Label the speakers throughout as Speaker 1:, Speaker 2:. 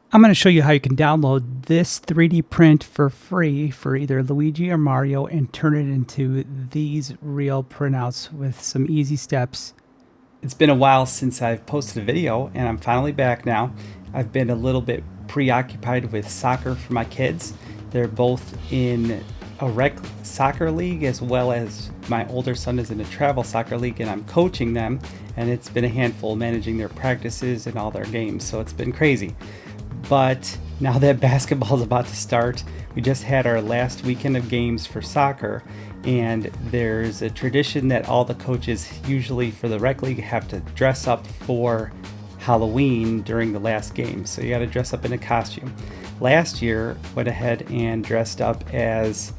Speaker 1: I'm going to show you how you can download this 3D print for free for either Luigi or Mario and turn it into these real printouts with some easy steps. It's been a while since I've posted a video and I'm finally back now. I've been a little bit preoccupied with soccer for my kids. They're both in a rec soccer league, as well as my older son is in a travel soccer league, and I'm coaching them, and it's been a handful managing their practices and all their games, so it's been crazy. But now that basketball is about to start, we just had our last weekend of games for soccer, and there's a tradition that all the coaches usually for the rec league have to dress up for Halloween during the last game. So you got to dress up in a costume. Last year, went ahead and dressed up as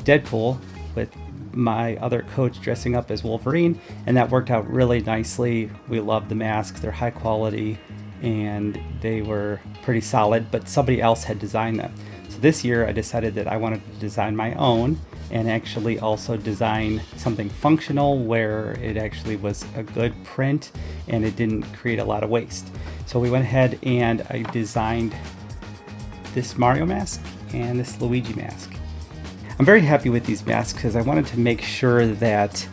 Speaker 1: Deadpool with my other coach dressing up as Wolverine, and that worked out really nicely. We love the masks, they're high quality, and they were pretty solid, but somebody else had designed them. So this year I decided that I wanted to design my own and actually also design something functional where it actually was a good print and it didn't create a lot of waste. So we went ahead and I designed this Mario mask and this Luigi mask. I'm very happy with these masks because I wanted to make sure that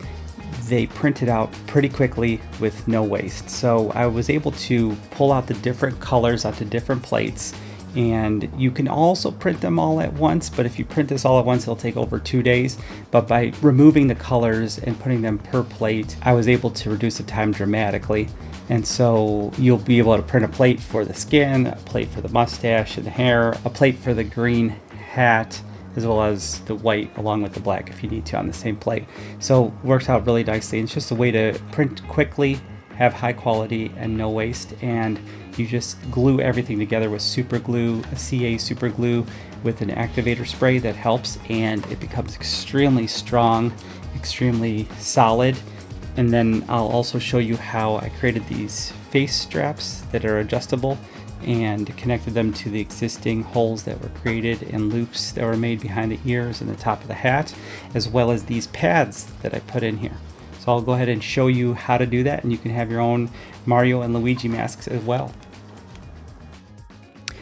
Speaker 1: they printed out pretty quickly with no waste. So I was able to pull out the different colors onto different plates, and you can also print them all at once, but if you print this all at once it'll take over 2 days. But by removing the colors and putting them per plate, I was able to reduce the time dramatically. And so you'll be able to print a plate for the skin, a plate for the mustache and the hair, a plate for the green hat, as well as the white along with the black if you need to on the same plate. So it works out really nicely. It's just a way to print quickly, have high quality and no waste, and you just glue everything together with super glue, a CA super glue with an activator spray that helps, and it becomes extremely strong, extremely solid. And then I'll also show you how I created these face straps that are adjustable and connected them to the existing holes that were created and loops that were made behind the ears and the top of the hat, as well as these pads that I put in here. So I'll go ahead and show you how to do that, and you can have your own Mario and Luigi masks as well.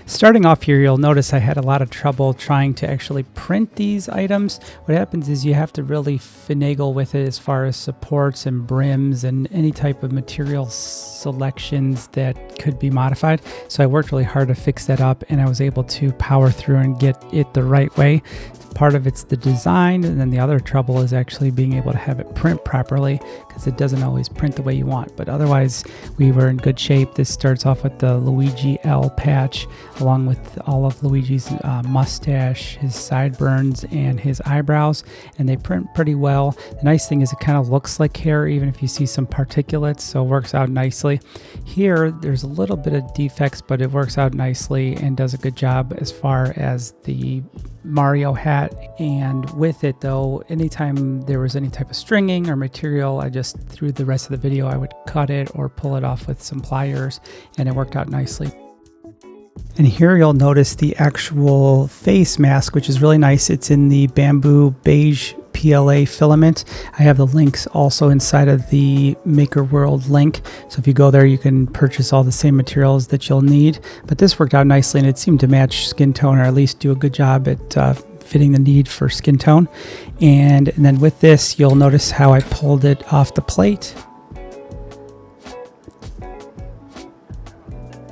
Speaker 1: Starting off here, you'll notice I had a lot of trouble trying to actually print these items. What happens is you have to really finagle with it as far as supports and brims and any type of material selections that could be modified. So I worked really hard to fix that up, and I was able to power through and get it the right way. Part of it's the design, and then the other trouble is actually being able to have it print properly, because it doesn't always print the way you want. But otherwise, we were in good shape. This starts off with the Luigi L patch, along with all of Luigi's mustache, his sideburns, and his eyebrows, and they print pretty well. The nice thing is it kind of looks like hair, even if you see some particulates, so it works out nicely. Here, there's a little bit of defects, but it works out nicely and does a good job as far as the Mario hat. And with it though, anytime there was any type of stringing or material, I just through the rest of the video I would cut it or pull it off with some pliers, and it worked out nicely. And here you'll notice the actual face mask, which is really nice. It's in the bamboo beige PLA filament. I have the links also inside of the Maker World link. So if you go there, you can purchase all the same materials that you'll need. But this worked out nicely, and it seemed to match skin tone, or at least do a good job at fitting the need for skin tone. And then with this, you'll notice how I pulled it off the plate.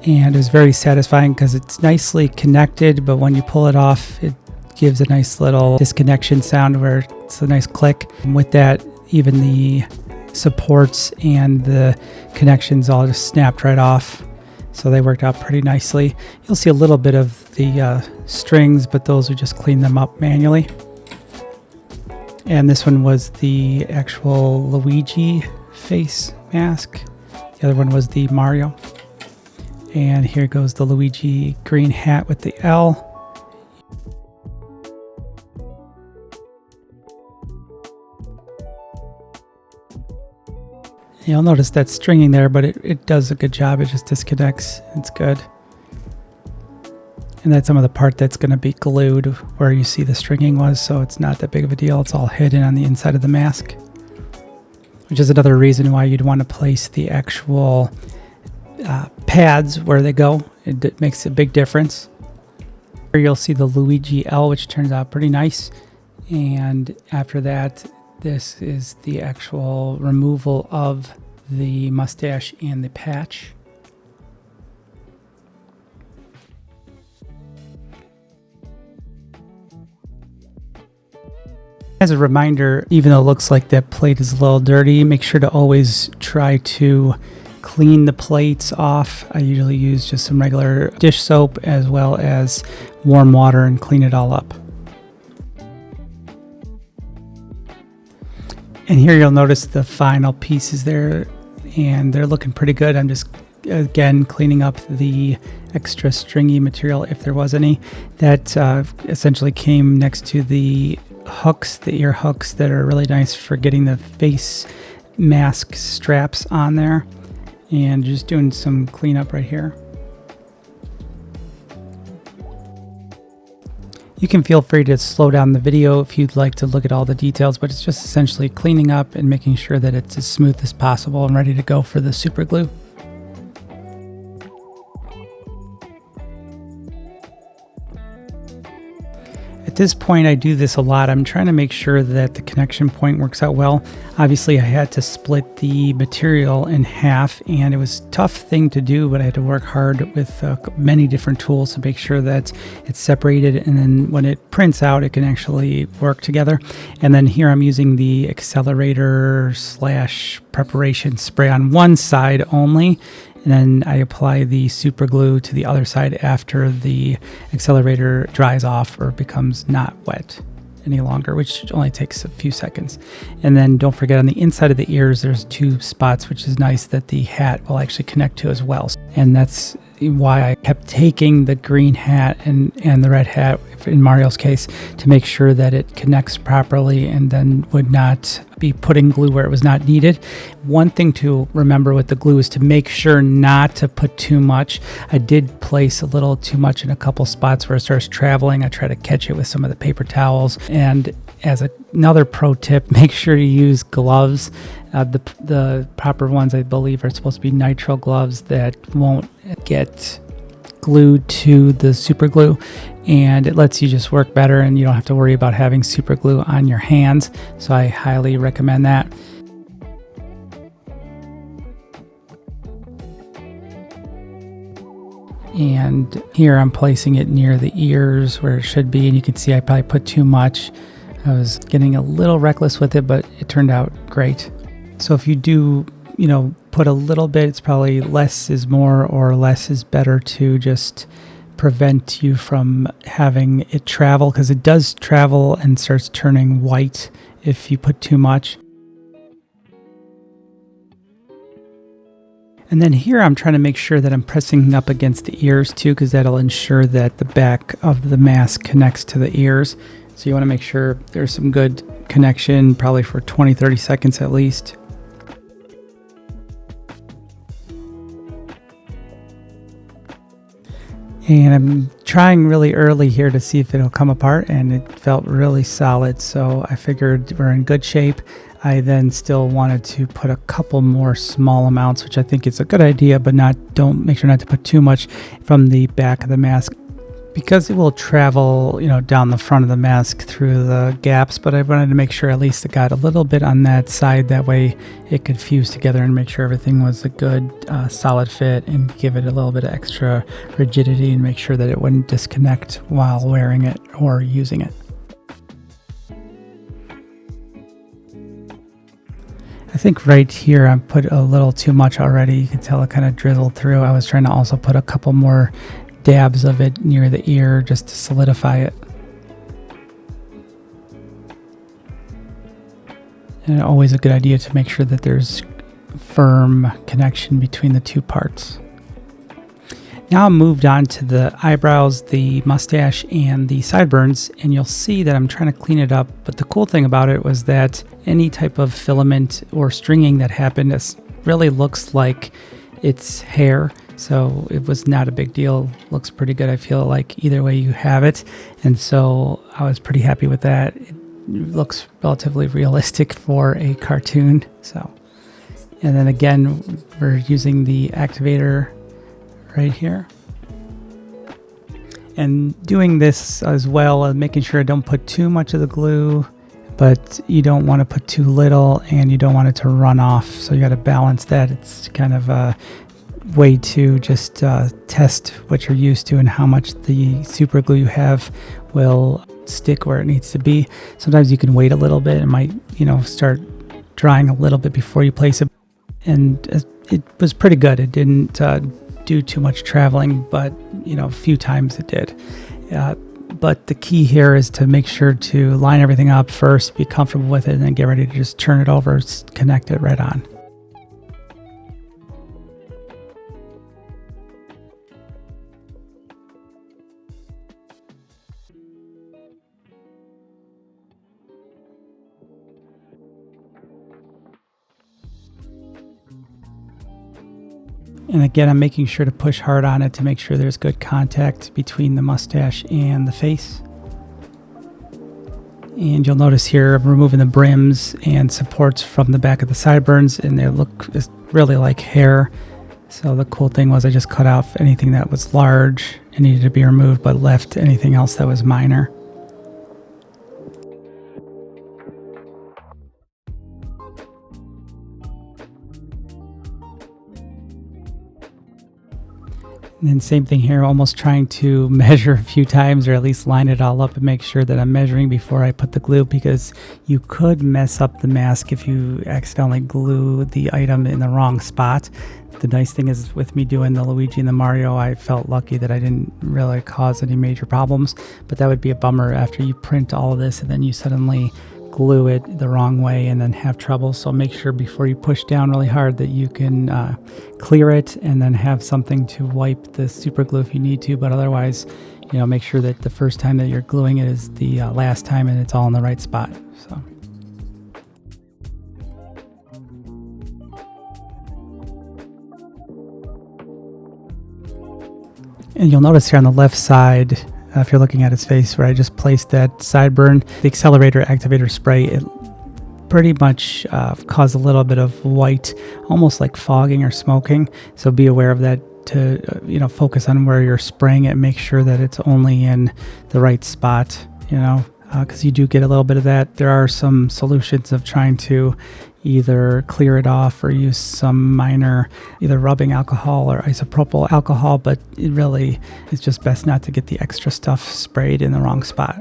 Speaker 1: And it was very satisfying because it's nicely connected, but when you pull it off, it gives a nice little disconnection sound where it's a nice click. And with that, even the supports and the connections all just snapped right off. So they worked out pretty nicely. You'll see a little bit of the strings, but those we just cleaned them up manually. And this one was the actual Luigi face mask. The other one was the Mario. And here goes the Luigi green hat with the L. You'll notice that stringing there, but it does a good job. It just disconnects. It's good. And that's some of the part that's going to be glued where you see the stringing was, so it's not that big of a deal. It's all hidden on the inside of the mask, which is another reason why you'd want to place the actual pads where they go It makes a big difference. Here you'll see the Luigi L, which turns out pretty nice. And after that, this is the actual removal of the mustache and the patch. As a reminder, even though it looks like that plate is a little dirty, make sure to always try to clean the plates off. I usually use just some regular dish soap as well as warm water and clean it all up. And here you'll notice the final pieces there, and they're looking pretty good. I'm just again cleaning up the extra stringy material, if there was any, that essentially came next to the hooks, the ear hooks that are really nice for getting the face mask straps on there. And just doing some cleanup right here. You can feel free to slow down the video if you'd like to look at all the details, but it's just essentially cleaning up and making sure that it's as smooth as possible and ready to go for the super glue. At this point, I do this a lot. I'm trying to make sure that the connection point works out well. Obviously, I had to split the material in half, and it was a tough thing to do, but I had to work hard with many different tools to make sure that it's separated, and then when it prints out, it can actually work together. And then here I'm using the accelerator / preparation spray on one side only, and then I apply the super glue to the other side after the accelerator dries off or becomes not wet any longer, which only takes a few seconds. And then don't forget, on the inside of the ears, there's 2 spots, which is nice that the hat will actually connect to as well. And that's why I kept taking the green hat and the red hat, in Mario's case, to make sure that it connects properly and then would not be putting glue where it was not needed. One thing to remember with the glue is to make sure not to put too much. I did place a little too much in a couple spots where it starts traveling. I try to catch it with some of the paper towels. And as another pro tip, make sure to use gloves. The proper ones, I believe, are supposed to be nitrile gloves that won't get glued to the super glue, and it lets you just work better, and you don't have to worry about having super glue on your hands. So I highly recommend that. And here I'm placing it near the ears where it should be, and you can see I probably put too much. I was getting a little reckless with it, but it turned out great. So if you do, put a little bit, it's probably less is more or less is better to just prevent you from having it travel, because it does travel and starts turning white if you put too much. And then here I'm trying to make sure that I'm pressing up against the ears too, because that'll ensure that the back of the mask connects to the ears. So you want to make sure there's some good connection, probably for 20-30 seconds at least. And I'm trying really early here to see if it'll come apart, and it felt really solid, so I figured we're in good shape. I then still wanted to put a couple more small amounts, which I think is a good idea, but don't make sure not to put too much from the back of the mask, because it will travel, down the front of the mask through the gaps. But I wanted to make sure at least it got a little bit on that side, that way it could fuse together and make sure everything was a good solid fit, and give it a little bit of extra rigidity and make sure that it wouldn't disconnect while wearing it or using it. I think right here I put a little too much already. You can tell it kind of drizzled through. I was trying to also put a couple more dabs of it near the ear just to solidify it. And always a good idea to make sure that there's firm connection between the two parts. Now I'm moved on to the eyebrows, the mustache, and the sideburns, and you'll see that I'm trying to clean it up. But the cool thing about it was that any type of filament or stringing that happened, this really looks like it's hair. So it was not a big deal. Looks pretty good. I feel like either way you have it. And so I was pretty happy with that. It looks relatively realistic for a cartoon. So, and then again, we're using the activator right here. And doing this as well, making sure I don't put too much of the glue, but you don't want to put too little and you don't want it to run off. So you got to balance that. It's kind of a way to just test what you're used to and how much the super glue you have will stick where it needs to be. Sometimes you can wait a little bit. It might, start drying a little bit before you place it. And it was pretty good. It didn't do too much traveling, but a few times it did. But the key here is to make sure to line everything up first, be comfortable with it, and then get ready to just turn it over, connect it right on. And again, I'm making sure to push hard on it to make sure there's good contact between the mustache and the face. And you'll notice here I'm removing the brims and supports from the back of the sideburns, and they look really like hair. So the cool thing was I just cut off anything that was large and needed to be removed, but left anything else that was minor. And then same thing here, almost trying to measure a few times or at least line it all up and make sure that I'm measuring before I put the glue, because you could mess up the mask if you accidentally glue the item in the wrong spot. The nice thing is with me doing the Luigi and the Mario, I felt lucky that I didn't really cause any major problems, but that would be a bummer after you print all of this and then you suddenly glue it the wrong way and then have trouble. So make sure before you push down really hard that you can clear it and then have something to wipe the super glue if you need to, but otherwise, make sure that the first time that you're gluing it is the last time and it's all in the right spot. So. And you'll notice here on the left side, if you're looking at his face, where I just placed that sideburn, the accelerator activator spray, it pretty much caused a little bit of white, almost like fogging or smoking. So be aware of that to, focus on where you're spraying it. Make sure that it's only in the right spot, because you do get a little bit of that. There are some solutions of trying to either clear it off or use some minor either rubbing alcohol or isopropyl alcohol, but it really is just best not to get the extra stuff sprayed in the wrong spot.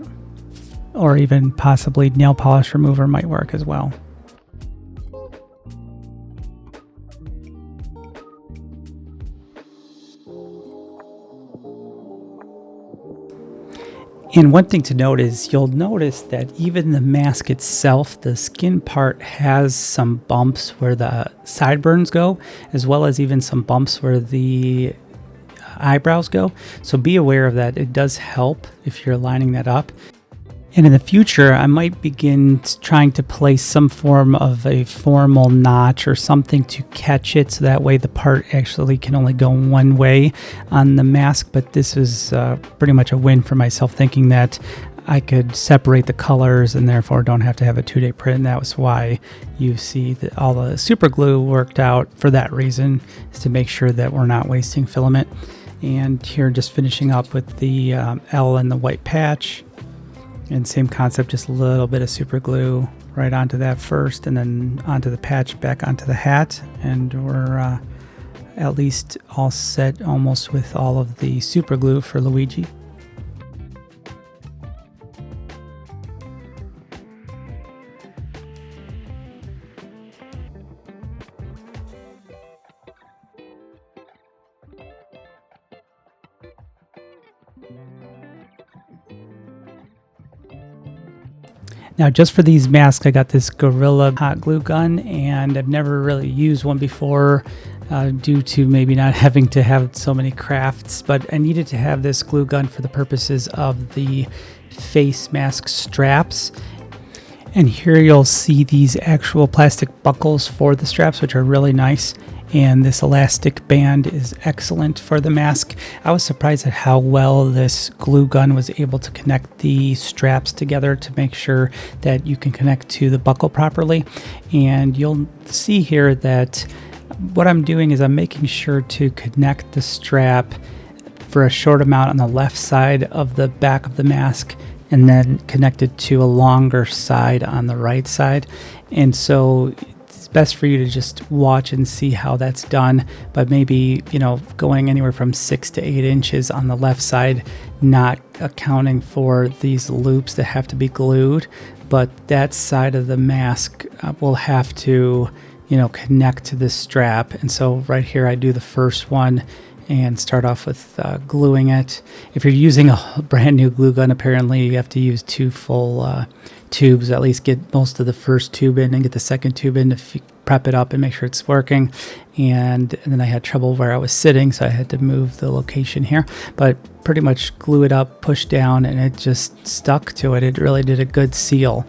Speaker 1: Or even possibly nail polish remover might work as well. And one thing to note is you'll notice that even the mask itself, the skin part has some bumps where the sideburns go, as well as even some bumps where the eyebrows go. So be aware of that. It does help if you're lining that up. And in the future, I might begin trying to place some form of a formal notch or something to catch it, so that way the part actually can only go one way on the mask. But this is pretty much a win for myself, thinking that I could separate the colors and therefore don't have to have a 2-day print. And that was why you see that all the super glue worked out for that reason, is to make sure that we're not wasting filament. And here, just finishing up with the L and the white patch. And same concept, just a little bit of super glue right onto that first, and then onto the patch, back onto the hat. And we're at least all set almost with all of the super glue for Luigi. Now, just for these masks, I got this Gorilla hot glue gun, and I've never really used one before due to maybe not having to have so many crafts, but I needed to have this glue gun for the purposes of the face mask straps. And here you'll see these actual plastic buckles for the straps, which are really nice. And this elastic band is excellent for the mask. I was surprised at how well this glue gun was able to connect the straps together to make sure that you can connect to the buckle properly. And you'll see here that what I'm doing is I'm making sure to connect the strap for a short amount on the left side of the back of the mask and then connected to a longer side on the right side. And so it's best for you to just watch and see how that's done, but maybe, you know, going anywhere from 6 to 8 inches on the left side, not accounting for these loops that have to be glued, but that side of the mask will have to, you know, connect to this strap. And so right here I do the first one and start off with gluing it. If you're using a brand new glue gun, apparently you have to use 2 full tubes, at least get most of the first tube in and get the second tube in to prep it up and make sure it's working. And then I had trouble where I was sitting, so I had to move the location here, but pretty much glue it up, push down, and it just stuck to it. It really did a good seal.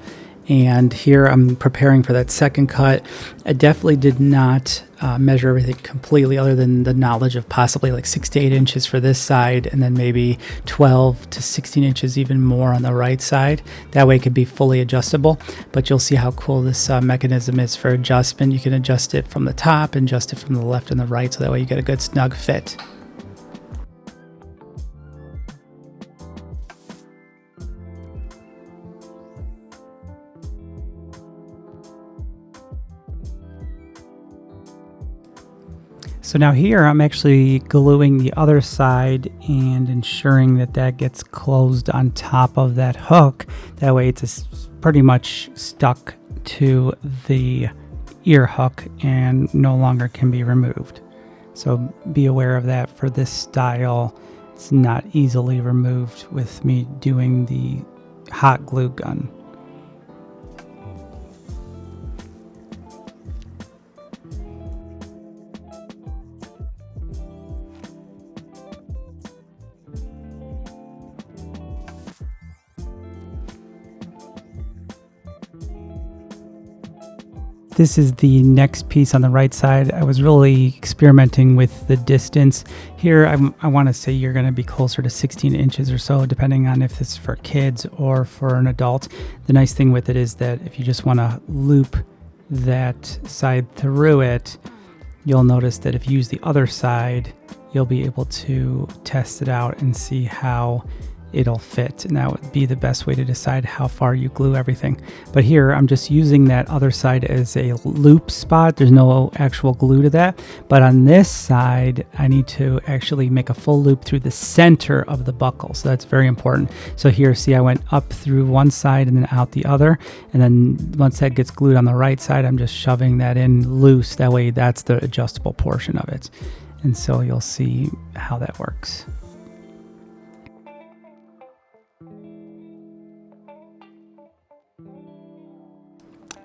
Speaker 1: And here I'm preparing for that second cut. I definitely did not measure everything completely, other than the knowledge of possibly like 6 to 8 inches for this side, and then maybe 12 to 16 inches even more on the right side. That way it could be fully adjustable, but you'll see how cool this mechanism is for adjustment. You can adjust it from the top and adjust it from the left and the right, so that way you get a good snug fit. So now here I'm actually gluing the other side and ensuring that that gets closed on top of that hook. That way it's pretty much stuck to the ear hook and no longer can be removed. So be aware of that for this style. It's not easily removed with me doing the hot glue gun. This is the next piece on the right side. I was really experimenting with the distance. Here, I want to say you're going to be closer to 16 inches or so, depending on if it's for kids or for an adult. The nice thing with it is that if you just want to loop that side through it, you'll notice that if you use the other side, you'll be able to test it out and see how it'll fit, and that would be the best way to decide how far you glue everything. But here I'm just using that other side as a loop spot. There's no actual glue to that, but on this side I need to actually make a full loop through the center of the buckle, so that's very important. So here, see, I went up through one side and then out the other, and then once that gets glued on the right side, I'm just shoving that in loose. That way that's the adjustable portion of it, and so you'll see how that works.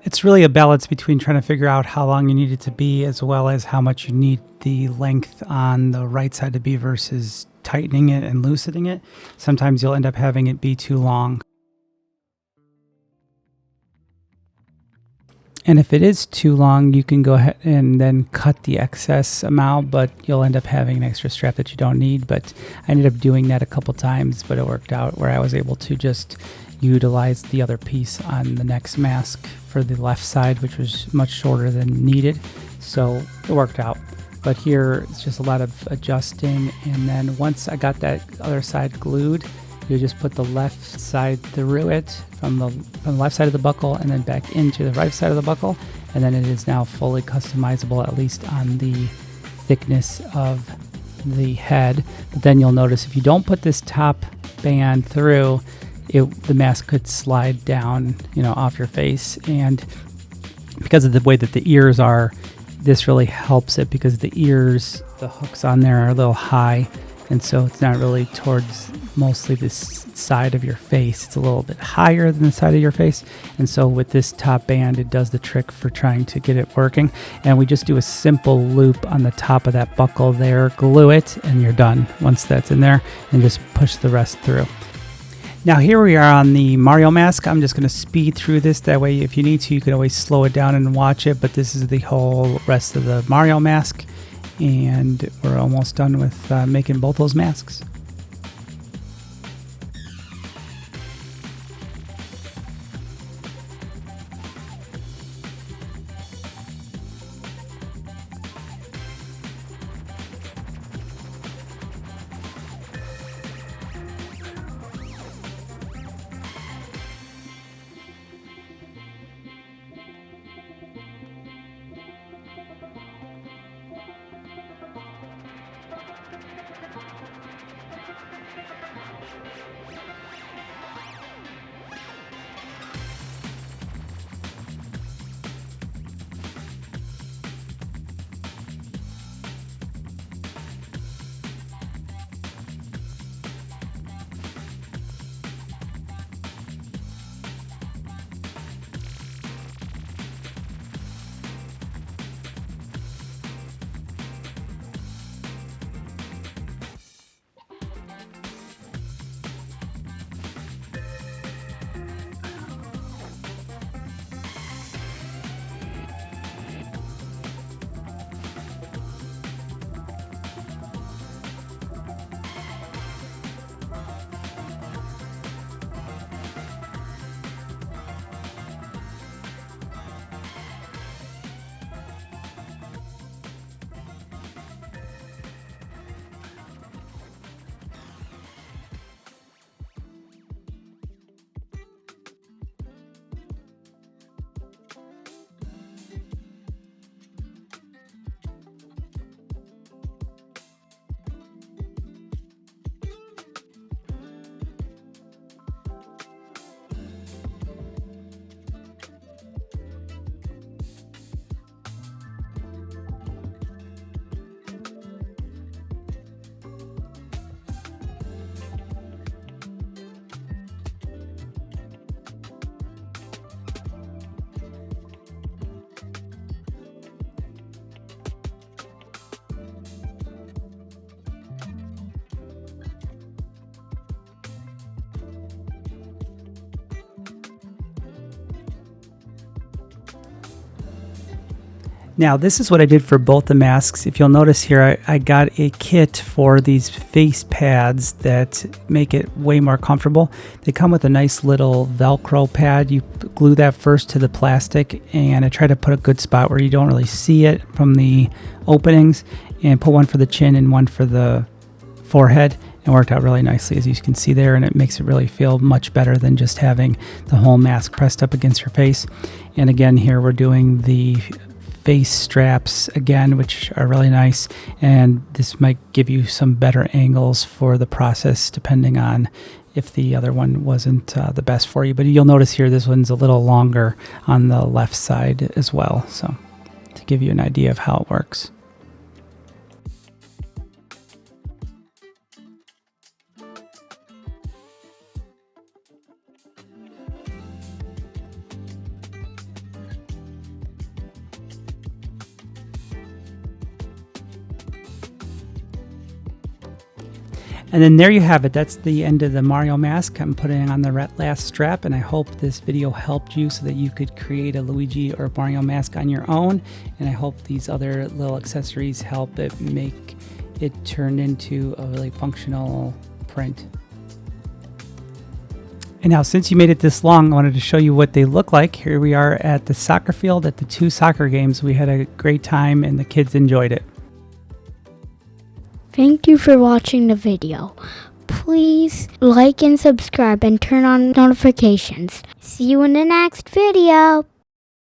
Speaker 1: It's really a balance between trying to figure out how long you need it to be, as well as how much you need the length on the right side to be versus tightening it and loosening it. Sometimes you'll end up having it be too long. And if it is too long, you can go ahead and then cut the excess amount, but you'll end up having an extra strap that you don't need. But I ended up doing that a couple times, but it worked out where I was able to just utilize the other piece on the next mask for the left side, which was much shorter than needed. So it worked out. But here it's just a lot of adjusting, and then once I got that other side glued, you just put the left side through it from the left side of the buckle and then back into the right side of the buckle, and then it is now fully customizable, at least on the thickness of the head. But then you'll notice if you don't put this top band through, the mask could slide down, off your face. And because of the way that the ears are, this really helps it, because the ears, the hooks on there are a little high, and so it's not really towards mostly this side of your face. It's a little bit higher than the side of your face, and so with this top band, it does the trick for trying to get it working. And we just do a simple loop on the top of that buckle there, glue it, and you're done once that's in there, and just push the rest through. Now here we are on the Mario mask. I'm just going to speed through this. That way, if you need to, you can always slow it down and watch it. But this is the whole rest of the Mario mask. And we're almost done with making both those masks. Now, this is what I did for both the masks. If you'll notice here, I got a kit for these face pads that make it way more comfortable. They come with a nice little Velcro pad. You glue that first to the plastic, and I try to put a good spot where you don't really see it from the openings, and put one for the chin and one for the forehead. It worked out really nicely, as you can see there, and it makes it really feel much better than just having the whole mask pressed up against your face. And again, here we're doing the face straps again, which are really nice, and this might give you some better angles for the process depending on if the other one wasn't the best for you. But you'll notice here this one's a little longer on the left side as well, so to give you an idea of how it works. And then there you have it. That's the end of the Mario mask. I'm putting on the last strap, and I hope this video helped you so that you could create a Luigi or Mario mask on your own. And I hope these other little accessories help it make it turn into a really functional print. And now, since you made it this long, I wanted to show you what they look like. Here we are at the soccer field at the 2 soccer games. We had a great time and the kids enjoyed it.
Speaker 2: Thank you for watching the video. Please like and subscribe and turn on notifications. See you in the next video.